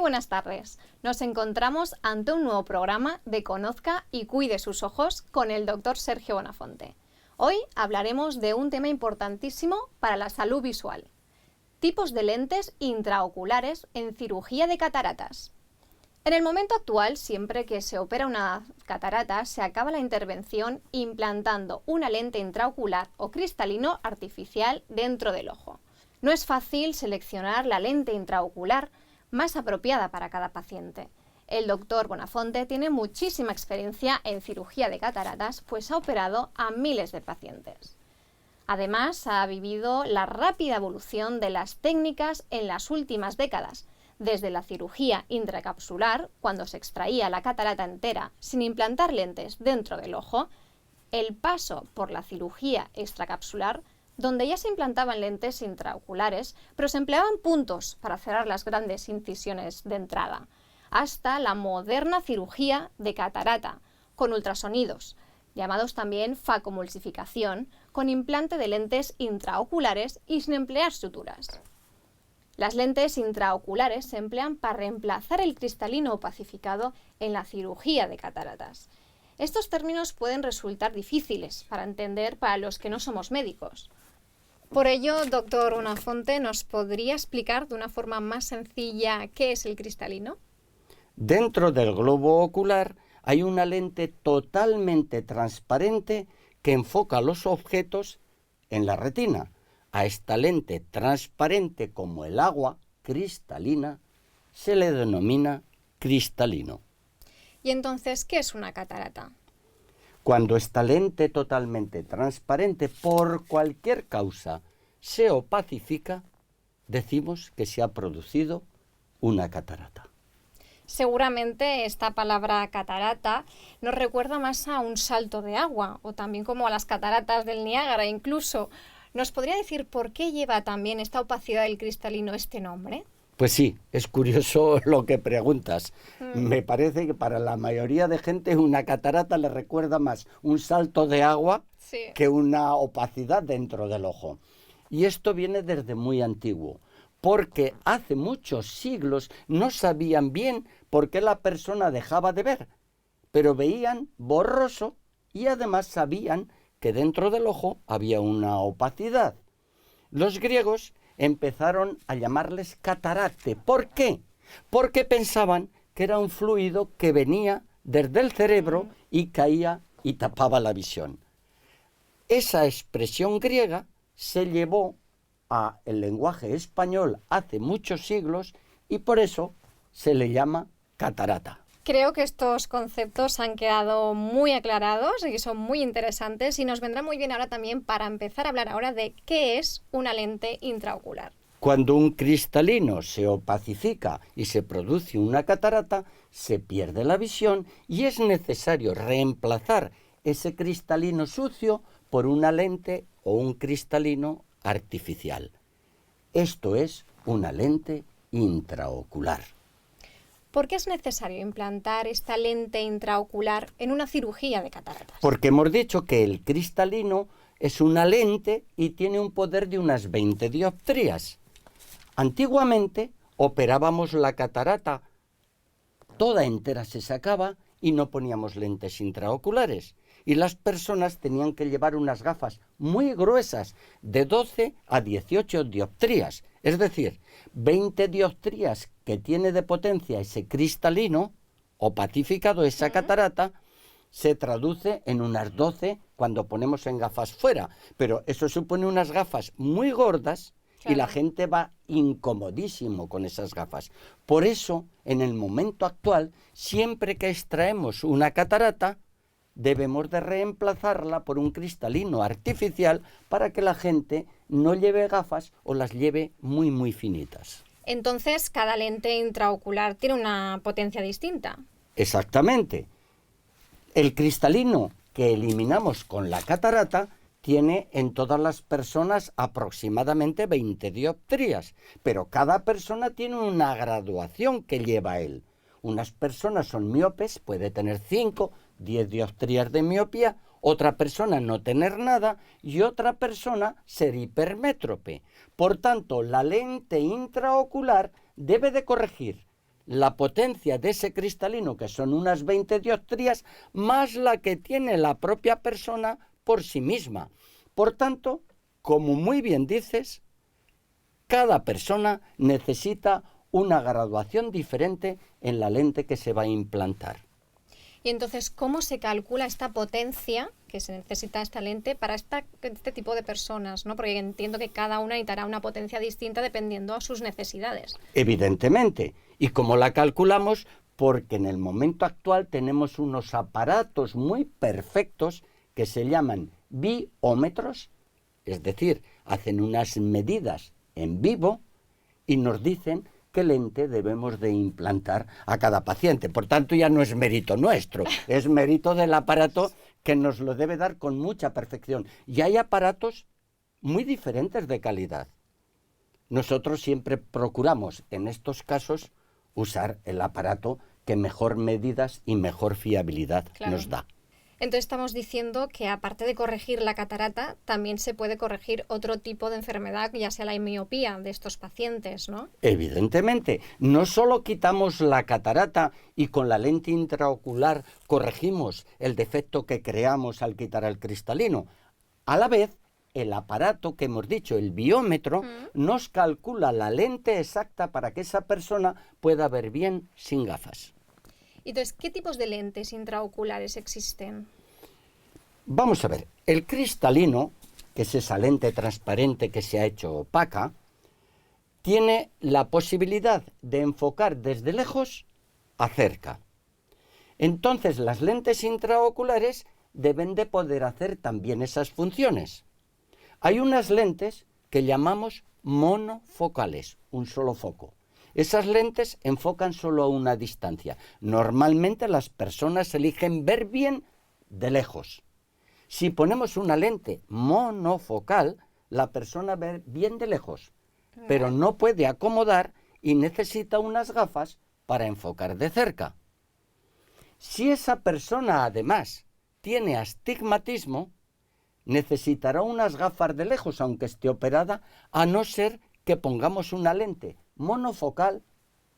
buenas tardes. Nos encontramos ante un nuevo programa de Conozca y Cuide sus ojos con el doctor Sergio Bonafonte. Hoy hablaremos de un tema importantísimo para la salud visual. Tipos de lentes intraoculares en cirugía de cataratas. En el momento actual, siempre que se opera una catarata, se acaba la intervención implantando una lente intraocular o cristalino artificial dentro del ojo. No es fácil seleccionar la lente intraocular más apropiada para cada paciente. El doctor Bonafonte tiene muchísima experiencia en cirugía de cataratas, pues ha operado a miles de pacientes. Además, ha vivido la rápida evolución de las técnicas en las últimas décadas, desde la cirugía intracapsular, cuando se extraía la catarata entera sin implantar lentes dentro del ojo, el paso por la cirugía extracapsular, donde ya se implantaban lentes intraoculares, pero se empleaban puntos para cerrar las grandes incisiones de entrada, hasta la moderna cirugía de catarata, con ultrasonidos, llamados también facomulsificación, con implante de lentes intraoculares y sin emplear suturas. Las lentes intraoculares se emplean para reemplazar el cristalino opacificado en la cirugía de cataratas. Estos términos pueden resultar difíciles para entender para los que no somos médicos. Por ello, doctor Bonafonte, ¿nos podría explicar de una forma más sencilla qué es el cristalino? Dentro del globo ocular hay una lente totalmente transparente que enfoca los objetos en la retina. A esta lente transparente como el agua, cristalina, se le denomina cristalino. ¿Y entonces qué es una catarata? Cuando esta lente totalmente transparente, por cualquier causa, se opacifica, decimos que se ha producido una catarata. Seguramente esta palabra catarata nos recuerda más a un salto de agua, o también como a las cataratas del Niágara incluso. ¿Nos podría decir por qué lleva también esta opacidad del cristalino este nombre? Pues sí, es curioso lo que preguntas. Me parece que para la mayoría de gente una catarata le recuerda más un salto de agua que una opacidad dentro del ojo. Y esto viene desde muy antiguo, porque hace muchos siglos no sabían bien por qué la persona dejaba de ver, pero veían borroso y además sabían que dentro del ojo había una opacidad. Los griegos empezaron a llamarles catarate. ¿Por qué? Porque pensaban que era un fluido que venía desde el cerebro y caía y tapaba la visión. Esa expresión griega se llevó al lenguaje español hace muchos siglos y por eso se le llama catarata. Creo que estos conceptos han quedado muy aclarados y son muy interesantes y nos vendrá muy bien ahora también para empezar a hablar ahora de qué es una lente intraocular. Cuando un cristalino se opacifica y se produce una catarata, se pierde la visión y es necesario reemplazar ese cristalino sucio por una lente o un cristalino artificial. Esto es una lente intraocular. ¿Por qué es necesario implantar esta lente intraocular en una cirugía de cataratas? Porque hemos dicho que el cristalino es una lente y tiene un poder de unas 20 dioptrías. Antiguamente operábamos la catarata, toda entera se sacaba y no poníamos lentes intraoculares. Y las personas tenían que llevar unas gafas muy gruesas, de 12 a 18 dioptrías. Es decir, 20 dioptrías que tiene de potencia ese cristalino, opacificado esa catarata, se traduce en unas 12 cuando ponemos en gafas fuera. Pero eso supone unas gafas muy gordas y la gente va incomodísimo con esas gafas. Por eso, en el momento actual, siempre que extraemos una catarata, debemos de reemplazarla por un cristalino artificial para que la gente no lleve gafas o las lleve muy, muy finitas. Entonces, cada lente intraocular tiene una potencia distinta. Exactamente. El cristalino que eliminamos con la catarata tiene en todas las personas aproximadamente 20 dioptrías, pero cada persona tiene una graduación que lleva a él. Unas personas son miopes, puede tener 5, 10 dioptrías de miopía, otra persona no tener nada y otra persona ser hipermétrope. Por tanto, la lente intraocular debe de corregir la potencia de ese cristalino, que son unas 20 dioptrías, más la que tiene la propia persona por sí misma. Por tanto, como muy bien dices, cada persona necesita una graduación diferente en la lente que se va a implantar. Y entonces, ¿cómo se calcula esta potencia que se necesita esta lente para este tipo de personas, ¿no? Porque entiendo que cada una necesitará una potencia distinta dependiendo a sus necesidades. Evidentemente. ¿Y cómo la calculamos? Porque en el momento actual tenemos unos aparatos muy perfectos que se llaman biómetros, es decir, hacen unas medidas en vivo y nos dicen qué lente debemos de implantar a cada paciente. Por tanto, ya no es mérito nuestro, es mérito del aparato que nos lo debe dar con mucha perfección. Y hay aparatos muy diferentes de calidad. Nosotros siempre procuramos, en estos casos, usar el aparato que mejor medidas y mejor fiabilidad nos da. Entonces estamos diciendo que aparte de corregir la catarata, también se puede corregir otro tipo de enfermedad, ya sea la miopía de estos pacientes, ¿no? Evidentemente, no solo quitamos la catarata y con la lente intraocular corregimos el defecto que creamos al quitar el cristalino. A la vez, el aparato que hemos dicho, el biómetro, nos calcula la lente exacta para que esa persona pueda ver bien sin gafas. Entonces, ¿qué tipos de lentes intraoculares existen? Vamos a ver, el cristalino, que es esa lente transparente que se ha hecho opaca, tiene la posibilidad de enfocar desde lejos a cerca. Entonces, las lentes intraoculares deben de poder hacer también esas funciones. Hay unas lentes que llamamos monofocales, un solo foco. Esas lentes enfocan solo a una distancia. Normalmente las personas eligen ver bien de lejos. Si ponemos una lente monofocal, la persona ve bien de lejos, pero no puede acomodar y necesita unas gafas para enfocar de cerca. Si esa persona además tiene astigmatismo, necesitará unas gafas de lejos, aunque esté operada, a no ser que pongamos una lente monofocal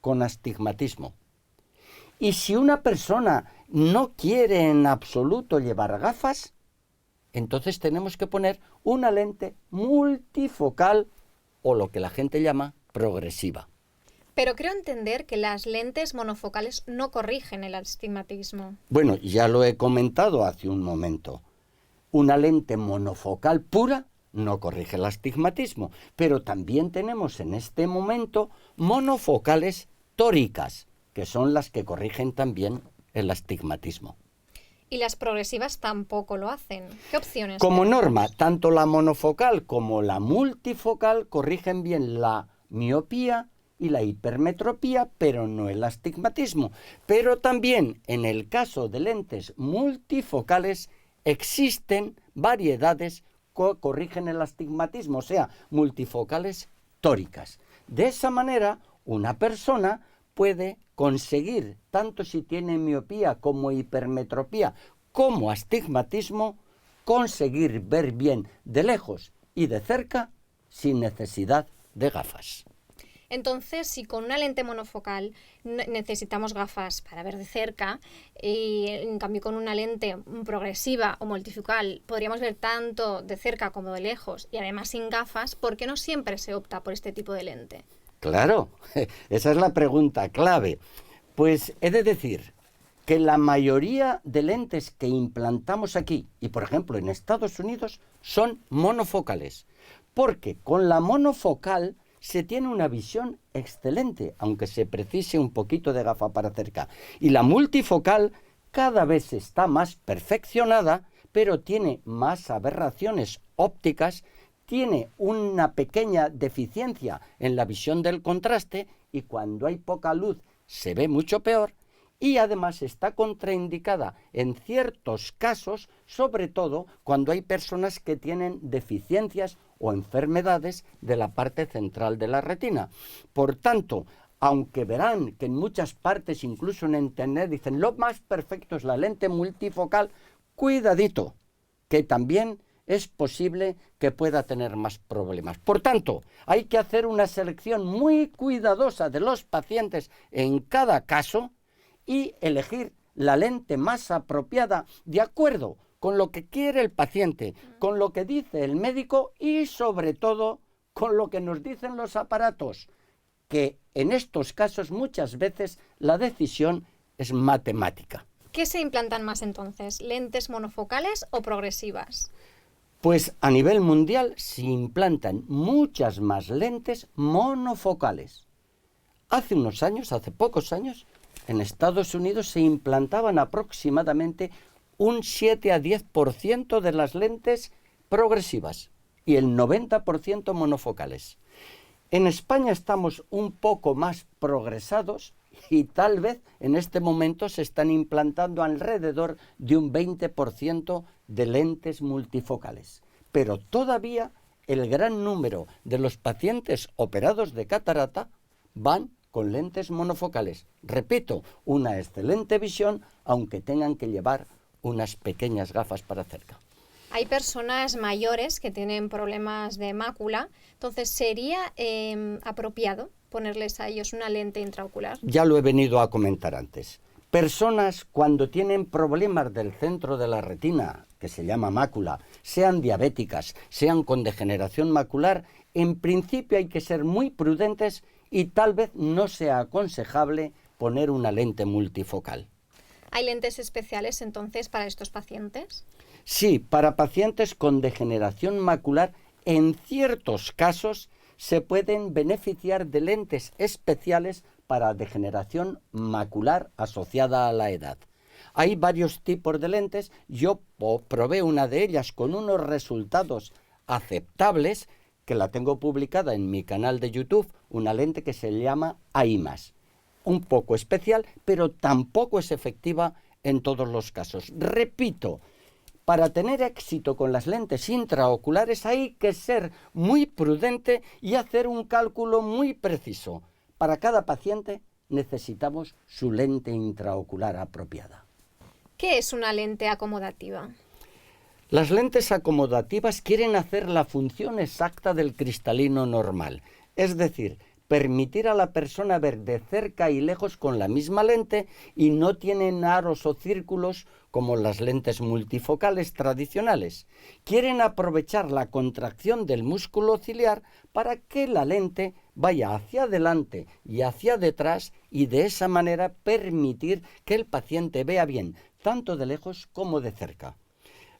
con astigmatismo. Y si una persona no quiere en absoluto llevar gafas, entonces tenemos que poner una lente multifocal o lo que la gente llama progresiva. Pero creo entender que las lentes monofocales no corrigen el astigmatismo. Bueno, ya lo he comentado hace un momento. Una lente monofocal pura no corrige el astigmatismo, pero también tenemos en este momento monofocales tóricas, que son las que corrigen también el astigmatismo. Y las progresivas tampoco lo hacen. ¿Qué opciones Como tenemos? norma, tanto la monofocal como la multifocal corrigen bien la miopía y la hipermetropía, pero no el astigmatismo. Pero también en el caso de lentes multifocales existen variedades que corrigen el astigmatismo, o sea, multifocales tóricas. De esa manera, una persona puede conseguir, tanto si tiene miopía como hipermetropía, como astigmatismo, conseguir ver bien de lejos y de cerca sin necesidad de gafas. Entonces, si con una lente monofocal necesitamos gafas para ver de cerca, y en cambio con una lente progresiva o multifocal podríamos ver tanto de cerca como de lejos y además sin gafas, ¿por qué no siempre se opta por este tipo de lente? Claro, esa es la pregunta clave. Pues he de decir que la mayoría de lentes que implantamos aquí, y por ejemplo en Estados Unidos, son monofocales, porque con la monofocal se tiene una visión excelente, aunque se precise un poquito de gafa para cerca. Y la multifocal cada vez está más perfeccionada, pero tiene más aberraciones ópticas, tiene una pequeña deficiencia en la visión del contraste y cuando hay poca luz se ve mucho peor. Y además está contraindicada en ciertos casos, sobre todo cuando hay personas que tienen deficiencias o enfermedades de la parte central de la retina. Por tanto, aunque verán que en muchas partes, incluso en internet, dicen lo más perfecto es la lente multifocal, cuidadito, que también es posible que pueda tener más problemas. Por tanto, hay que hacer una selección muy cuidadosa de los pacientes en cada caso y elegir la lente más apropiada de acuerdo con lo que quiere el paciente, con lo que dice el médico y sobre todo con lo que nos dicen los aparatos, que en estos casos muchas veces la decisión es matemática. ¿Qué se implantan más entonces? ¿Lentes monofocales o progresivas? Pues a nivel mundial se implantan muchas más lentes monofocales. Hace unos años, hace pocos años, en Estados Unidos se implantaban aproximadamente un 7 a 10% de las lentes progresivas y el 90% monofocales. En España estamos un poco más progresados y tal vez en este momento se están implantando alrededor de un 20% de lentes multifocales. Pero todavía el gran número de los pacientes operados de catarata van con lentes monofocales. Repito, una excelente visión, aunque tengan que llevar unas pequeñas gafas para cerca. Hay personas mayores que tienen problemas de mácula, entonces ¿sería apropiado ponerles a ellos una lente intraocular? Ya lo he venido a comentar antes. Personas cuando tienen problemas del centro de la retina, que se llama mácula, sean diabéticas, sean con degeneración macular, en principio hay que ser muy prudentes y tal vez no sea aconsejable poner una lente multifocal. ¿Hay lentes especiales entonces para estos pacientes? Sí, para pacientes con degeneración macular, en ciertos casos se pueden beneficiar de lentes especiales para degeneración macular asociada a la edad. Hay varios tipos de lentes, yo probé una de ellas con unos resultados aceptables, que la tengo publicada en mi canal de YouTube, una lente que se llama AIMAS. Un poco especial, pero tampoco es efectiva en todos los casos. Repito, para tener éxito con las lentes intraoculares hay que ser muy prudente y hacer un cálculo muy preciso. Para cada paciente necesitamos su lente intraocular apropiada. ¿Qué es una lente acomodativa? Las lentes acomodativas quieren hacer la función exacta del cristalino normal, es decir, permitir a la persona ver de cerca y lejos con la misma lente y no tienen aros o círculos como las lentes multifocales tradicionales. Quieren aprovechar la contracción del músculo ciliar para que la lente vaya hacia adelante y hacia detrás y de esa manera permitir que el paciente vea bien, tanto de lejos como de cerca.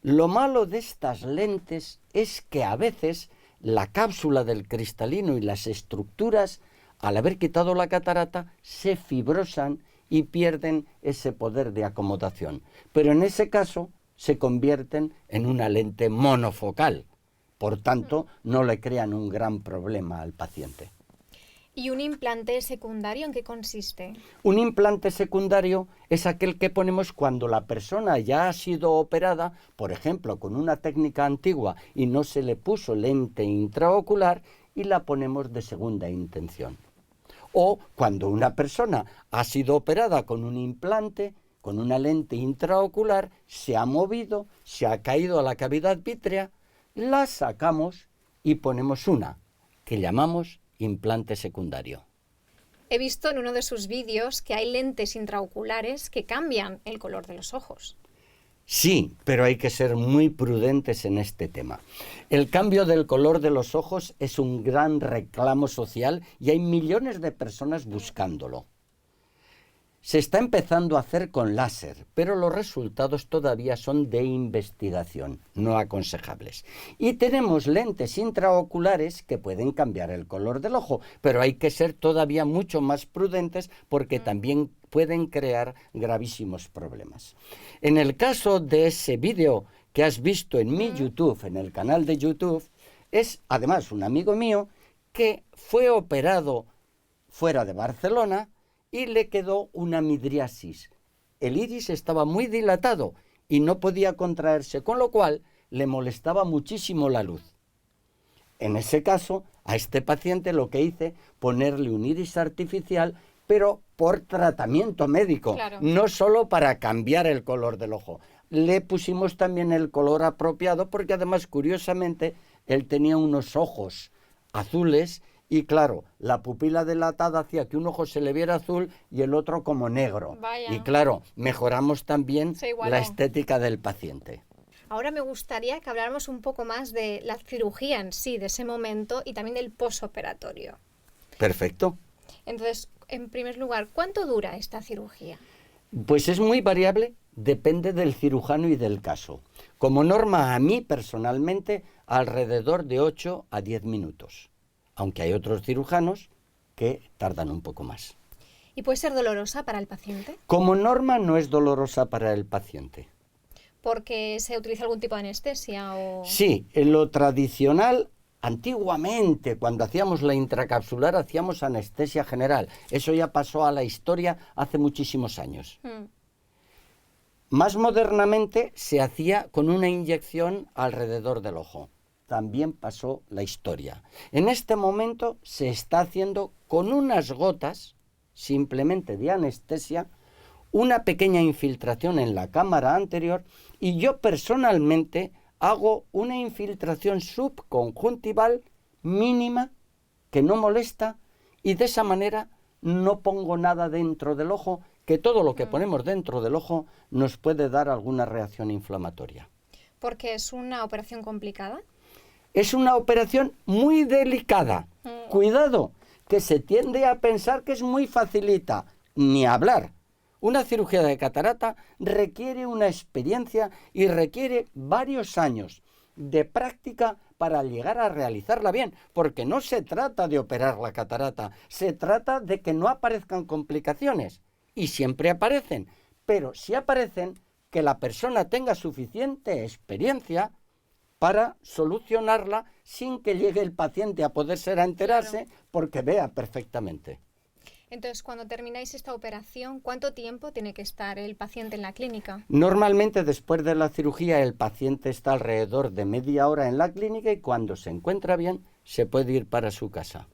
Lo malo de estas lentes es que a veces la cápsula del cristalino y las estructuras, al haber quitado la catarata, se fibrosan y pierden ese poder de acomodación. Pero en ese caso se convierten en una lente monofocal. Por tanto, no le crean un gran problema al paciente. ¿Y un implante secundario en qué consiste? Un implante secundario es aquel que ponemos cuando la persona ya ha sido operada, por ejemplo, con una técnica antigua y no se le puso lente intraocular y la ponemos de segunda intención. O cuando una persona ha sido operada con un implante, con una lente intraocular, se ha movido, se ha caído a la cavidad vítrea, la sacamos y ponemos una que llamamos implante secundario. He visto en uno de sus vídeos que hay lentes intraoculares que cambian el color de los ojos. Sí, pero hay que ser muy prudentes en este tema. El cambio del color de los ojos es un gran reclamo social y hay millones de personas buscándolo. Se está empezando a hacer con láser, pero los resultados todavía son de investigación, no aconsejables. Y tenemos lentes intraoculares que pueden cambiar el color del ojo, pero hay que ser todavía mucho más prudentes porque también pueden crear gravísimos problemas. En el caso de ese vídeo que has visto en mi YouTube, en el canal de YouTube, es además un amigo mío que fue operado fuera de Barcelona y le quedó una midriasis. El iris estaba muy dilatado y no podía contraerse, con lo cual le molestaba muchísimo la luz. En ese caso, a este paciente lo que hice, ponerle un iris artificial, pero por tratamiento médico, Claro. no solo para cambiar el color del ojo. le pusimos también el color apropiado, porque además, curiosamente, él tenía unos ojos azules y claro, la pupila dilatada hacía que un ojo se le viera azul y el otro como negro. Vaya. Y claro, mejoramos también Se igualó. la estética del paciente. Ahora me gustaría que habláramos un poco más de la cirugía en sí, de ese momento y también del posoperatorio. Perfecto. Entonces, en primer lugar, ¿cuánto dura esta cirugía? Pues es muy variable, depende del cirujano y del caso. Como norma, a mí personalmente, alrededor de 8 a 10 minutos. Aunque hay otros cirujanos que tardan un poco más. ¿Y puede ser dolorosa para el paciente? Como norma no es dolorosa para el paciente. ¿Porque se utiliza algún tipo de anestesia o...? Sí, en lo tradicional, antiguamente, cuando hacíamos la intracapsular, hacíamos anestesia general. Eso ya pasó a la historia hace muchísimos años. Más modernamente se hacía con una inyección alrededor del ojo. También pasó la historia. En este momento se está haciendo con unas gotas, simplemente de anestesia, una pequeña infiltración en la cámara anterior y yo personalmente hago una infiltración subconjuntival mínima que no molesta y de esa manera no pongo nada dentro del ojo, que todo lo que ponemos dentro del ojo nos puede dar alguna reacción inflamatoria. ¿Porque es una operación complicada? Es una operación muy delicada. Cuidado, que se tiende a pensar que es muy facilita. Ni hablar. Una cirugía de catarata requiere una experiencia y requiere varios años de práctica para llegar a realizarla bien, porque no se trata de operar la catarata, se trata de que no aparezcan complicaciones. Y siempre aparecen, pero si aparecen, que la persona tenga suficiente experiencia para solucionarla sin que llegue el paciente a poder ser a enterarse, porque vea perfectamente. Entonces, cuando termináis esta operación, ¿cuánto tiempo tiene que estar el paciente en la clínica? Normalmente después de la cirugía el paciente está alrededor de media hora en la clínica y cuando se encuentra bien se puede ir para su casa.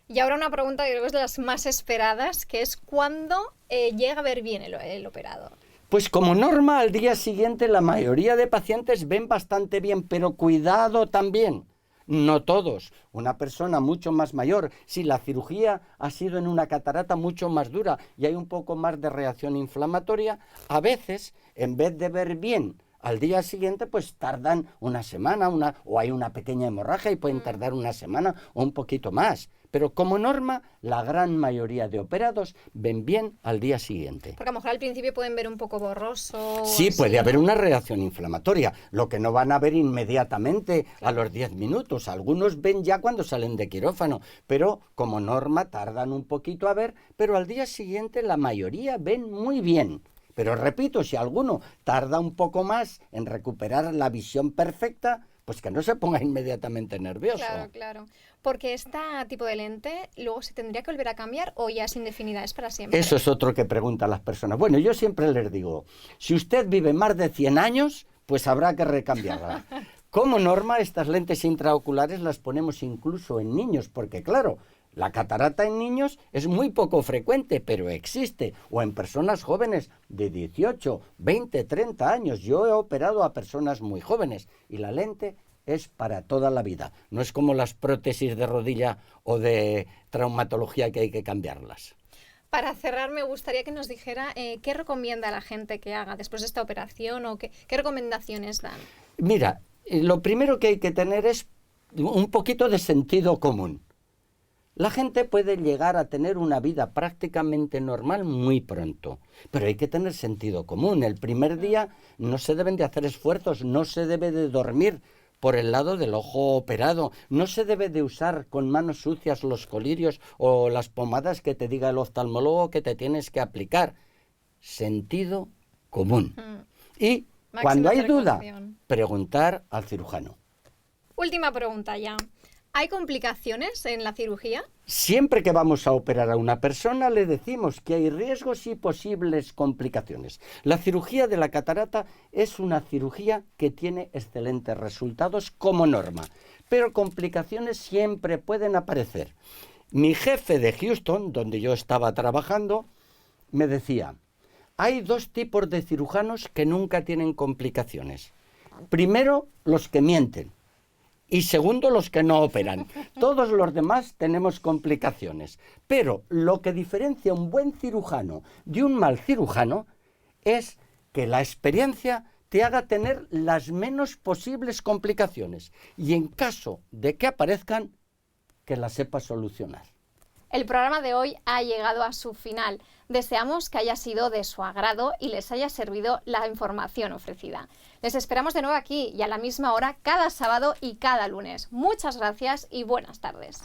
Y ahora una pregunta que creo que es de las más esperadas, que es ¿cuándo llega a ver bien el operado? Pues como norma al día siguiente la mayoría de pacientes ven bastante bien, pero cuidado también. No todos. Una persona mucho más mayor, si la cirugía ha sido en una catarata mucho más dura y hay un poco más de reacción inflamatoria, a veces, en vez de ver bien al día siguiente, pues tardan una semana o hay una pequeña hemorragia y pueden tardar una semana o un poquito más. Pero como norma, la gran mayoría de operados ven bien al día siguiente. Porque a lo mejor al principio pueden ver un poco borroso. Sí, así, puede ¿no? haber una reacción inflamatoria, lo que no van a ver inmediatamente a los 10 minutos. Algunos ven ya cuando salen de quirófano, pero como norma tardan un poquito a ver, pero al día siguiente la mayoría ven muy bien. Pero repito, si alguno tarda un poco más en recuperar la visión perfecta, pues que no se ponga inmediatamente nervioso. Claro, claro. Porque este tipo de lente luego se tendría que volver a cambiar o ya es indefinida, es para siempre. Eso es otro que preguntan las personas. Bueno, yo siempre les digo, si usted vive más de 100 años, pues habrá que recambiarla. Como norma, estas lentes intraoculares las ponemos incluso en niños, porque claro, la catarata en niños es muy poco frecuente, pero existe. O en personas jóvenes de 18, 20, 30 años. Yo he operado a personas muy jóvenes y la lente es para toda la vida. No es como las prótesis de rodilla o de traumatología que hay que cambiarlas. Para cerrar, me gustaría que nos dijera qué recomienda a la gente que haga después de esta operación o qué recomendaciones dan. Mira, lo primero que hay que tener es un poquito de sentido común. La gente puede llegar a tener una vida prácticamente normal muy pronto, pero hay que tener sentido común. El primer día no se deben de hacer esfuerzos, no se debe de dormir por el lado del ojo operado, no se debe de usar con manos sucias los colirios o las pomadas que te diga el oftalmólogo que te tienes que aplicar. Sentido común. Y Máxima cuando hay duda, precaución. preguntar al cirujano. Última pregunta ya. ¿Hay complicaciones en la cirugía? Siempre que vamos a operar a una persona le decimos que hay riesgos y posibles complicaciones. La cirugía de la catarata es una cirugía que tiene excelentes resultados como norma, pero complicaciones siempre pueden aparecer. Mi jefe de Houston, donde yo estaba trabajando, me decía, Hay dos tipos de cirujanos que nunca tienen complicaciones. Primero, los que mienten. Y segundo, los que no operan. Todos los demás tenemos complicaciones. Pero lo que diferencia un buen cirujano de un mal cirujano es que la experiencia te haga tener las menos posibles complicaciones. Y en caso de que aparezcan, que las sepas solucionar. El programa de hoy ha llegado a su final. Deseamos que haya sido de su agrado y les haya servido la información ofrecida. Les esperamos de nuevo aquí y a la misma hora cada sábado y cada lunes. Muchas gracias y buenas tardes.